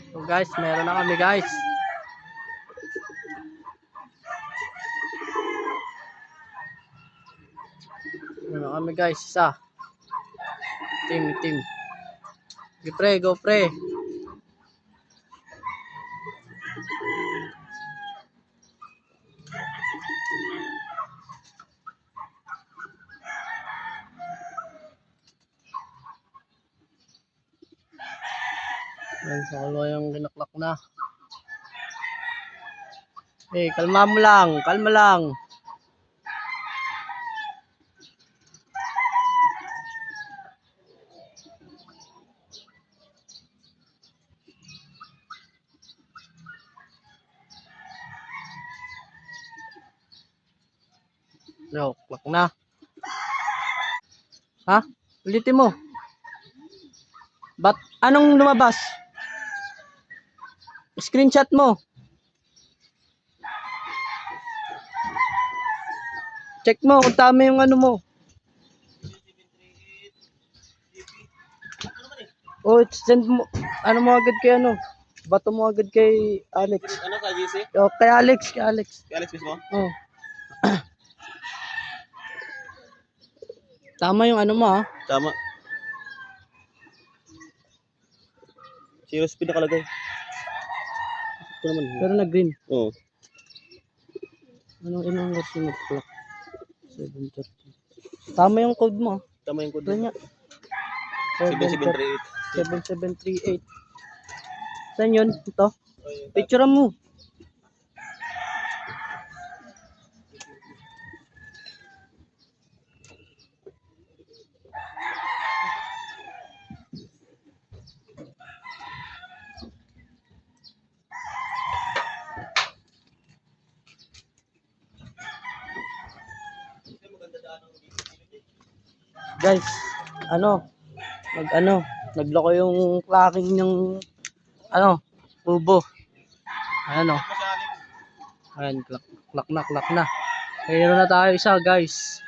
So guys, meron na kami guys. Meron na kami guys, isa. Team. Go pre, go pre. Yan, sa kalwa yung kinaklak na. Kalma mo lang, kalma lang. No, klak na. Ha? Ulitin mo. Anong lumabas? Screenshot mo. Check mo kung tama yung ano mo. Send mo. Ano mo agad kay ano? Bato mo agad kay Alex. Ano ka, GC? Kay Alex. Kay Alex mismo? Oh. Tama yung ano mo ha. Tama. Zero speed nakalagay. Ito naman. Pero na-green. Oo. Anong oras yung nag-clock? 7:30. Tama yung code mo. Tama yung code. Ito niya. 7738. 7738. Saan yun? Ito? Picture mo. Guys, nagloko yung clacking ng tubo. Ayan, klak na. Mayroon na tayo isa, guys.